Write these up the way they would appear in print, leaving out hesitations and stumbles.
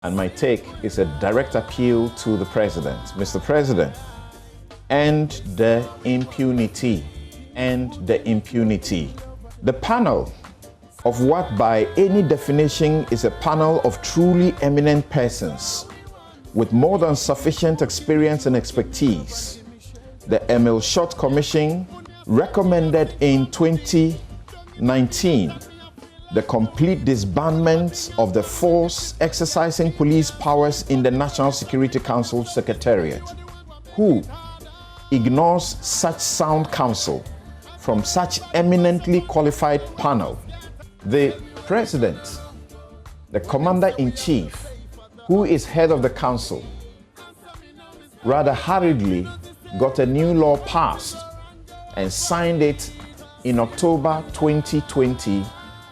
And my take is a direct appeal to the president. Mr. President, end the impunity. End the impunity. The panel of what by any definition is a panel of truly eminent persons with more than sufficient experience and expertise, the Militia Commission recommended in 2019 the complete disbandment of the force exercising police powers in the National Security Council Secretariat. Who ignores such sound counsel from such eminently qualified panel? The president, the commander-in-chief, who is head of the council, rather hurriedly got a new law passed and signed it in October 2020,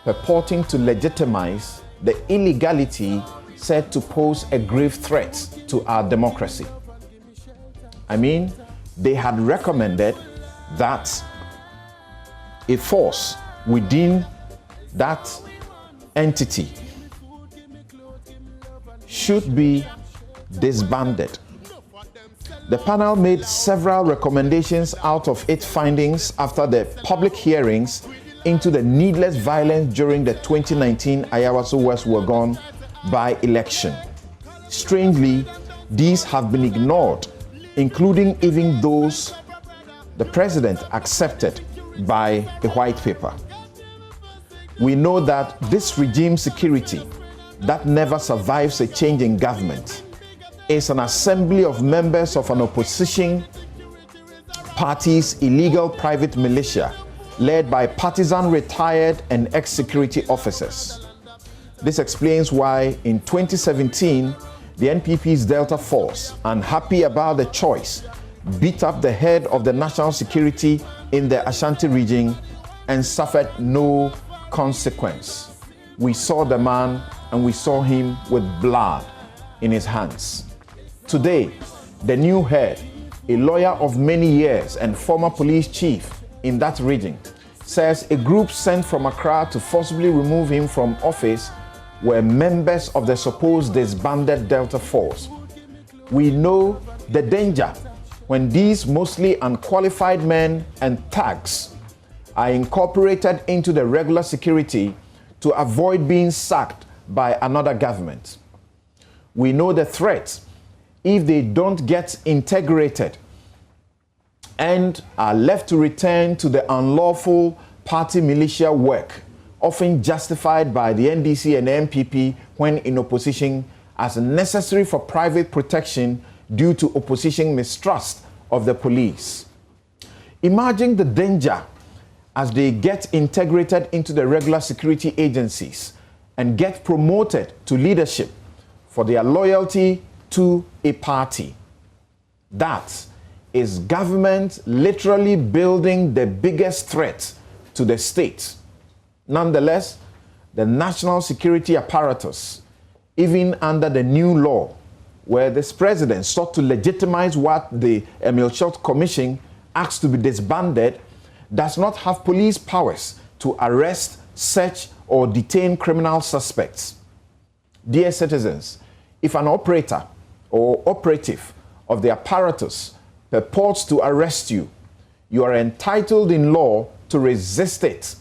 purporting to legitimize the illegality said to pose a grave threat to our democracy. I mean, they had recommended that a force within that entity should be disbanded. The panel made several recommendations out of its findings after the public hearings into the needless violence during the 2019 Ayawaso West Wuogon by-election. Strangely, these have been ignored, including even those the president accepted by the white paper. We know that this regime security that never survives a change in government is an assembly of members of an opposition party's illegal private militia led by partisan retired and ex-security officers. This explains why in 2017, the NPP's Delta Force, unhappy about the choice, beat up the head of the national security in the Ashanti region and suffered no consequence. We saw the man and we saw him with blood in his hands. Today, the new head, a lawyer of many years and former police chief in that region, says a group sent from Accra to forcibly remove him from office were members of the supposed disbanded Delta Force. We know the danger when these mostly unqualified men and thugs are incorporated into the regular security to avoid being sacked by another government. We know the threat if they don't get integrated and are left to return to the unlawful party militia work, often justified by the NDC and the MPP when in opposition as necessary for private protection due to opposition mistrust of the police. Imagine the danger as they get integrated into the regular security agencies and get promoted to leadership for their loyalty to a party. That is government literally building the biggest threat to the state. Nonetheless, the national security apparatus, even under the new law, where this president sought to legitimize what the Militia Commission asked to be disbanded, does not have police powers to arrest, search, or detain criminal suspects. Dear citizens, if an operator or operative of the apparatus purports to arrest you, you are entitled in law to resist it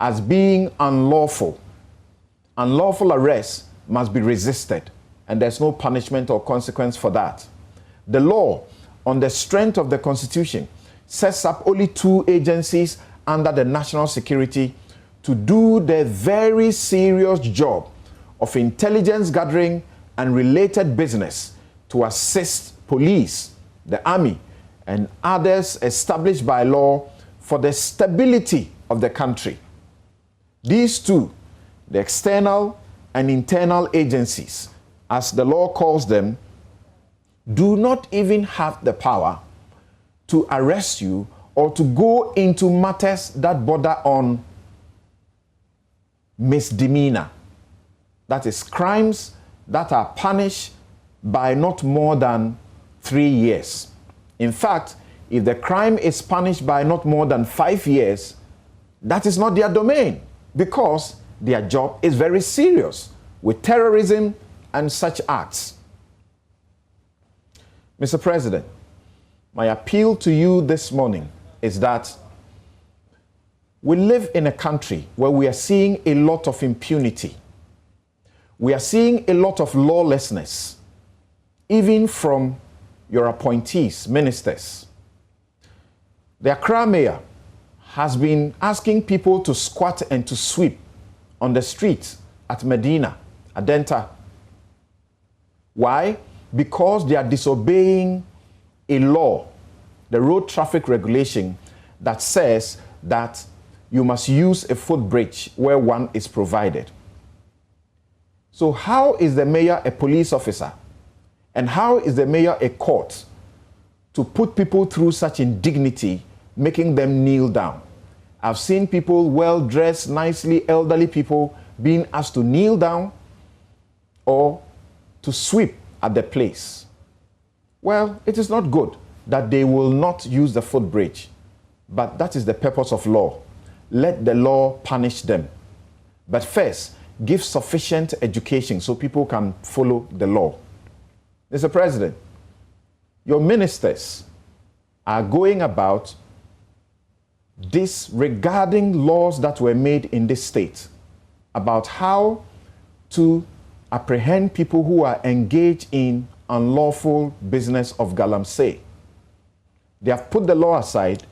as being unlawful. Unlawful arrest must be resisted, and there's no punishment or consequence for that. The law, on the strength of the Constitution, sets up only two agencies under the national security to do the very serious job of intelligence gathering and related business to assist police, the army, and others established by law for the stability of the country. These two, the external and internal agencies, as the law calls them, do not even have the power to arrest you or to go into matters that border on misdemeanor. That is, crimes that are punished by not more than 3 years. In fact, if the crime is punished by not more than 5 years, that is not their domain, because their job is very serious with terrorism and such acts. Mr. President, my appeal to you this morning is that we live in a country where we are seeing a lot of impunity. We are seeing a lot of lawlessness, even from your appointees, ministers. The Accra mayor has been asking people to squat and to sweep on the streets at Medina, Adenta. Why? Because they are disobeying a law, the road traffic regulation, that says that you must use a footbridge where one is provided. So how is the mayor a police officer? And how is the mayor a court to put people through such indignity, making them kneel down? I've seen people well-dressed, nicely, elderly people being asked to kneel down or to sweep at the place. Well, it is not good that they will not use the footbridge, but that is the purpose of law. Let the law punish them. But first, give sufficient education so people can follow the law. Mr. President, your ministers are going about disregarding laws that were made in this state about how to apprehend people who are engaged in unlawful business of galamsey. They have put the law aside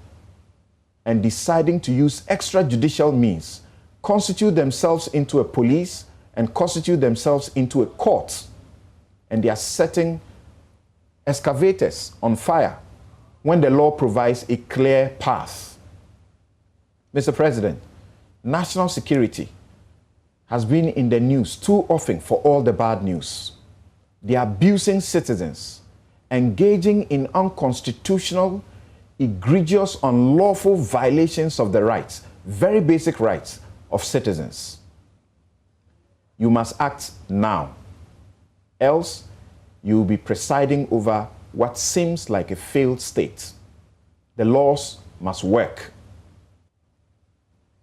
and deciding to use extrajudicial means, constitute themselves into a police and constitute themselves into a court. And they are setting excavators on fire when the law provides a clear path. Mr. President, national security has been in the news too often for all the bad news. They are abusing citizens, engaging in unconstitutional, egregious, unlawful violations of the rights, very basic rights of citizens. You must act now, else you will be presiding over what seems like a failed state. The laws must work.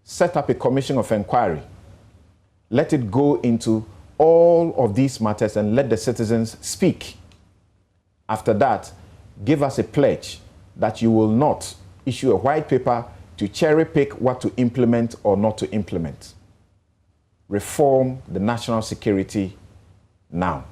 Set up a commission of inquiry. Let it go into all of these matters and let the citizens speak. After that, give us a pledge that you will not issue a white paper to cherry pick what to implement or not to implement. Reform the national security now.